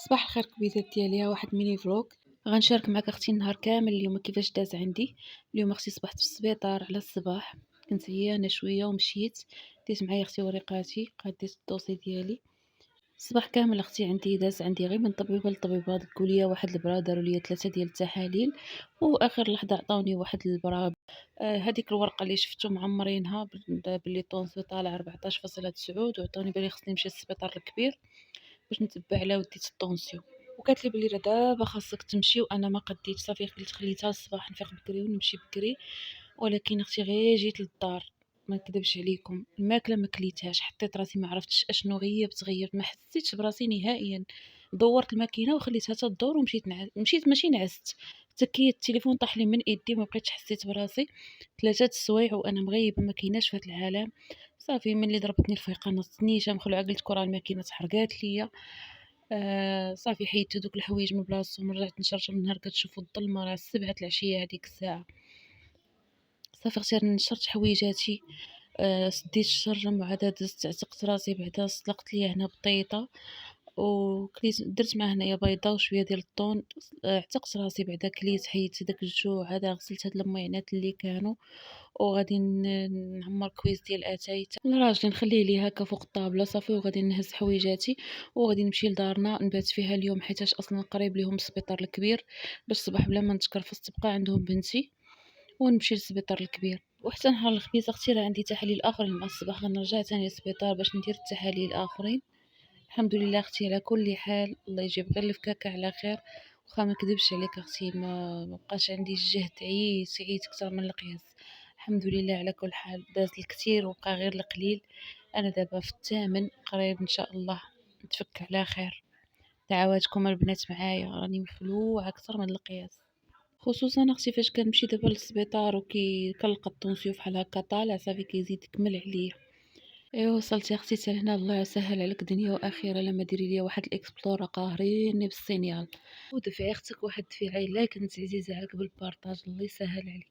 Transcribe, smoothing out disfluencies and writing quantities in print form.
صباح الخير كبيدات ديالي، ها واحد ميني فلوق غنشارك معاك اختي النهار كامل اليوم كيفاش داز عندي. اليوم اختي صبحت في السبيطار على الصباح، كنت عيانه شويه ومشيت ديت معايا اختي وريقاتي، قديت الدوسي ديالي. الصباح كامل اختي عندي داز عندي غير من طبيبه لطبيبه، دقوا ليا واحد البرا، داروا ليا 3 ديال التحاليل واخر لحظه عطاوني واحد البرا. هذيك الورقه اللي شفتو معمرينها باللي طونسيو طالع 14.9، وعطاوني بالي خصني نمشي للسبيطار الكبير باش نتبع على وديت الطونسيون. وقالت لي بلي راه دابا خاصك تمشي، وانا ما قديتش صافي، قلت خليتها الصباح نفيق بكري ونمشي بكري. ولكن اختي غير جيت للدار، ما نكذبش عليكم، الماكله ما كليتهاش، حطيت راسي ما عرفتش اشنو غيبت ما حسيتش براسي نهائيا. دورت الماكينه وخليتها تدور ومشيت مشيت ماشي نعست، تكيت التليفون طاح لي من ايدي، ما بقيتش حسيت براسي. 3 السوايع وانا مغيبه، ما كايناش في هذا العالم. صافي ملي ضربتني الفيقه نصتني مخلوعه، قلت كره الماكينه تحرقات ليا. صافي حيدت دوك الحوايج من بلاصتهم، رجعت نشرجم. النهار كتشوفوا الظلمه راه 7 العشيه هذيك الساعه. صافي اختي نشرت حويجاتي، سديت الشرجم وعاد دزت عتقت راسي، بعدا سلقت ليا هنا بطيطه وكليت، درت معاه هنايا بيضه وشويه ديال الطون. عتقت راسي، بعدا كليت، حيدت داك الجوع، عاد غسلت هاد المعينات اللي كانوا، وغادي نعمر كويس ديال اتاي لراجلي نخليه ليه هكا فوق الطابله. صافي وغادي نهز حويجاتي وغادي نمشي لدارنا نبات فيها اليوم، حيتاش اصلا قريب ليهم السبيطار الكبير، باش الصباح بلا ما نتكرفس تبقى عندهم بنتي ونمشي للسبيطار الكبير. وحتى نهار الخميس اختي راه عندي تحاليل اخرين مع الصباح، غنرجع تاني للسبيطار باش ندير التحاليل الاخرين. الحمد لله اختي على كل حال، الله يجيب غير الفكاكه على خير. واخا ما نكذبش عليك اختي، ما بقاش عندي الجهد، عييت اكثر من القياس. الحمد لله على كل حال، داز الكثير وبقى غير القليل. انا دابا في الثامن قريب ان شاء الله نتفك على خير. دعواتكم البنات معايا، راني مخلوعه اكثر من القياس. خصوصا اختي فاش كنمشي دابا للسبيطار كنلقى الطونسيون فحال هكا طالع، صافي كيزيد يكمل عليا. ايوا وصلتي اختي حتى لهنا، الله يسهل عليك دنيا واخره، لما ديري لي واحد الاكسبلور قاهريني بالسينيال. ودفعي اختك واحد الدفيعه الا كنت عزيزه عليك بالبارطاج، الله يسهل عليك.